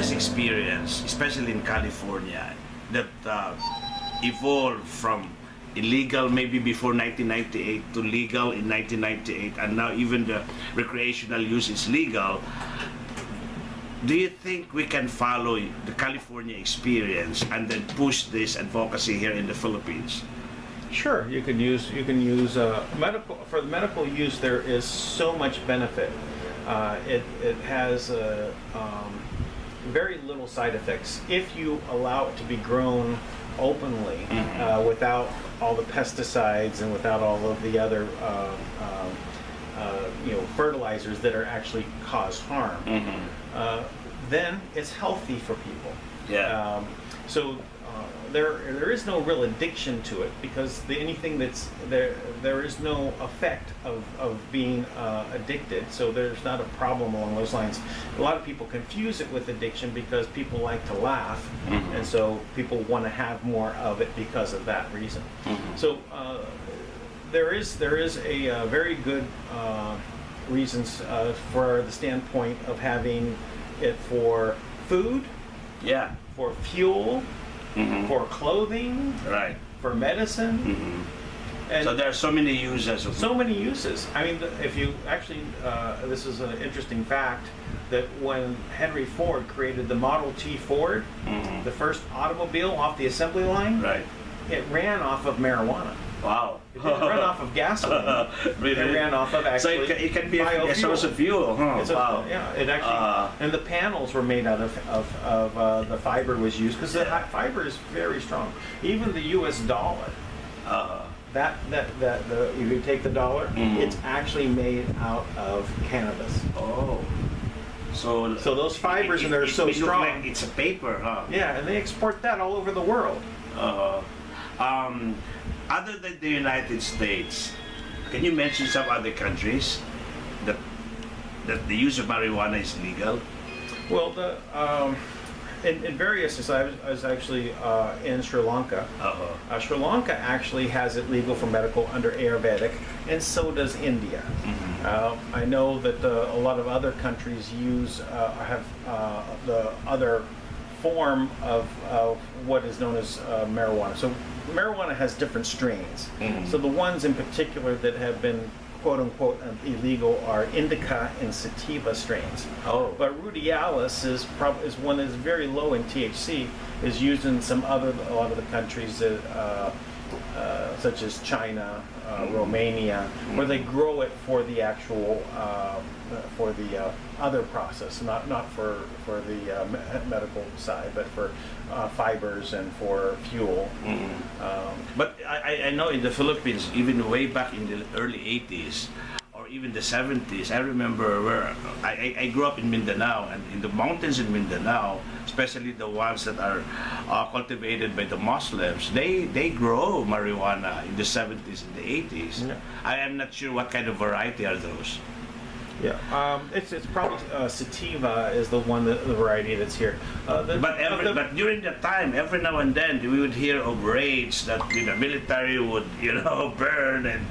previous experience, especially in California, that evolved from illegal maybe before 1998 to legal in 1998, and now even the recreational use is legal. Do you think we can follow the California experience and then push this advocacy here in the Philippines? Sure, you can use medical for the medical use. There is so much benefit. It has very little side effects if you allow it to be grown openly, without all the pesticides and without all of the other fertilizers that are actually cause harm. Then it's healthy for people. Yeah. So there is no real addiction to it, because anything that's there is no effect of being addicted. So there's not a problem along those lines. A lot of people confuse it with addiction because people like to laugh, and so people want to have more of it because of that reason. So there is a very good reasons for the standpoint of having it for food, for fuel, for clothing, right, for medicine. And so there are so many uses. So many uses. I mean, if you actually, this is an interesting fact, that when Henry Ford created the Model T Ford, the first automobile off the assembly line, right, it ran off of marijuana. Wow. It didn't run off of gasoline. Really? It ran off of actually so it can be biofuel. a source of fuel. Huh? Wow. Yeah, it actually, and the panels were made out of the fiber was used, because the fiber is very strong. Even the U.S. dollar, if you take the dollar, it's actually made out of cannabis. Oh. So those fibers in there are so strong. Like it's a paper, huh? Yeah, and they export that all over the world. Other than the United States, can you mention some other countries that the use of marijuana is legal? Well, in various, I was actually in Sri Lanka. Sri Lanka actually has it legal for medical under Ayurvedic, and so does India. I know that a lot of other countries have the other form of what is known as marijuana. So marijuana has different strains. So the ones in particular that have been quote unquote illegal are indica and sativa strains. But rudialis is one that is very low in THC, is used in a lot of the countries that, such as China, Romania, where they grow it for the actual for the other process, not for the medical side, but for fibers and for fuel. But I know in the Philippines, even way back in the early 80s or even the 70s, I remember where I grew up in Mindanao, and in the mountains in Mindanao, especially the ones that are cultivated by the Muslims, they grow marijuana in the 70s and the 80s. I am not sure what kind of variety are those. Yeah, it's probably sativa is the variety that's here. But during that time, every now and then we would hear of raids that military would burn and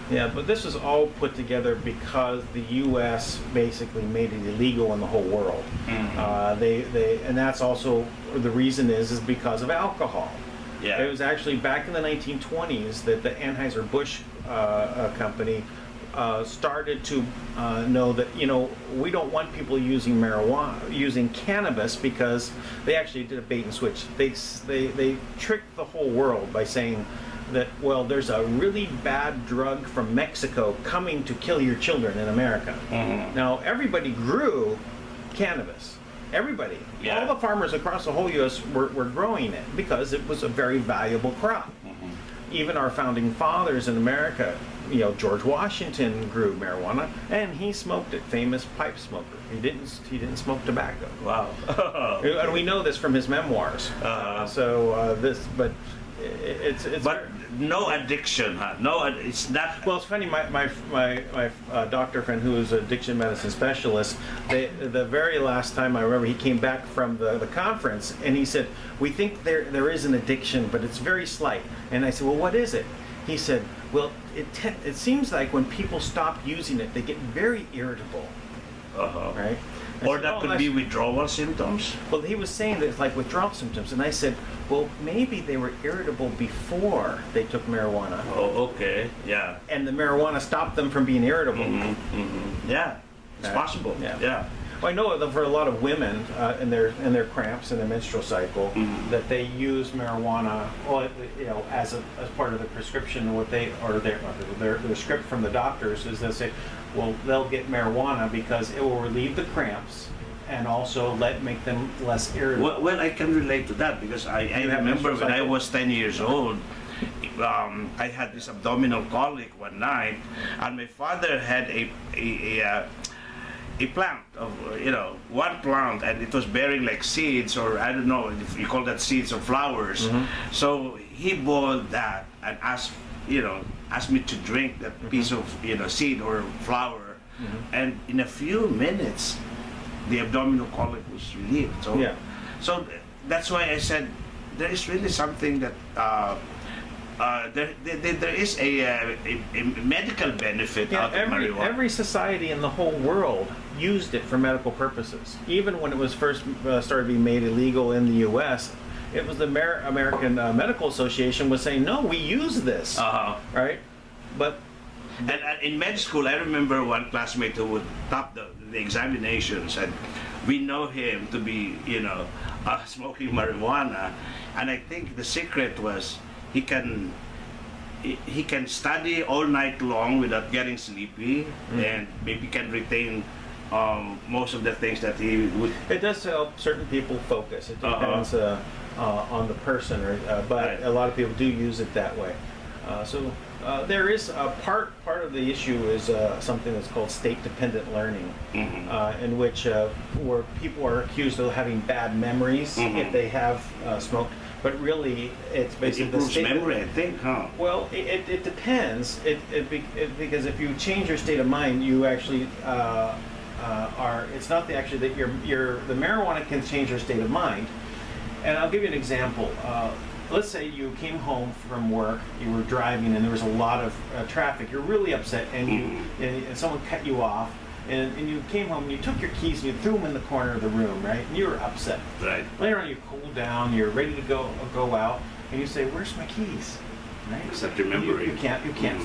Yeah, but this is all put together because the U.S. basically made it illegal in the whole world. And that's also the reason is because of alcohol. Yeah. It was actually back in the 1920s that the Anheuser-Busch company started to know that we don't want people using using cannabis, because they actually did a bait and switch. They tricked the whole world by saying that, well, there's a really bad drug from Mexico coming to kill your children in America. Now everybody grew cannabis. Everybody, all the farmers across the whole U.S. were growing it because it was a very valuable crop. Even our founding fathers in America, George Washington grew marijuana, and he smoked it. Famous pipe smoker. He didn't smoke tobacco. Wow. And we know this from his memoirs. But no addiction, huh? No, it's not. Well, it's funny. My doctor friend, who is an addiction medicine specialist, the very last time I remember, he came back from the conference, and he said, "We think there is an addiction, but it's very slight." And I said, "Well, what is it?" He said, "Well, it seems like when people stop using it, they get very irritable." Right? Or said, that "Oh, could be withdrawal symptoms? Well, he was saying that it's like withdrawal symptoms, and I said, well, maybe they were irritable before they took marijuana, Oh, okay. Yeah. and the marijuana stopped them from being irritable. Yeah. It's Right. possible. Yeah. Yeah. Well, I know that for a lot of women in their cramps and their menstrual cycle, that they use marijuana, well, you know, as part of the prescription. What they or their script from the doctors is they say, well, they'll get marijuana because it will relieve the cramps and also make them less irritable. Well, I can relate to that because I You have remember menstrual when I cycle? was 10 years old, I had this abdominal colic one night, and my father had a plant of, one plant, and it was bearing like seeds, or I don't know if you call that seeds or flowers. So he boiled that and asked me to drink that piece of, seed or flower. And in a few minutes, the abdominal colic was relieved. So, Yeah. so that's why I said there is really something that there is a medical benefit out of marijuana. Every society in the whole world used it for medical purposes. Even when it was first started being made illegal in the U.S., it was the American Medical Association was saying, no, we use this, right? But And in med school, I remember one classmate who would top the examinations, and we know him to be, smoking marijuana. And I think the secret was he can study all night long without getting sleepy, and maybe can retain most of the things that he would. it does help certain people focus. It depends on the person, but Right. a lot of people do use it that way. So there is a part of the issue is something that's called state-dependent learning, in which where people are accused of having bad memories if they have smoked, but really it's It basically the improves state. memory, I think, huh? Well, it depends. Because if you change your state of mind, you actually are. It's not actually that the marijuana can change your state of mind. And I'll give you an example. Let's say you came home from work, you were driving, and there was a lot of traffic. You're really upset, and and someone cut you off, and you came home and you took your keys and you threw them in the corner of the room, right? And you were upset. Right. Later on, you cool down, you're ready to go out, and you say, "Where's my keys?" Right? Except remembering. You can't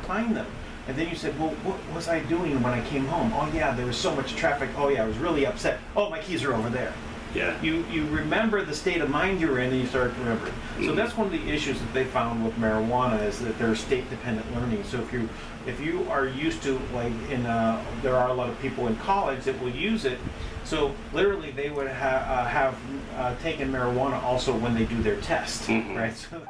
find them. And then you said, "Well, what was I doing when I came home? Oh yeah, there was so much traffic. Oh yeah, I was really upset. Oh, my keys are over there." Yeah. You remember the state of mind you're in, and you start remembering. So that's one of the issues that they found with marijuana is that there's state-dependent learning. So if you are used to, like there are a lot of people in college that will use it. So literally they would have taken marijuana also when they do their test, right? So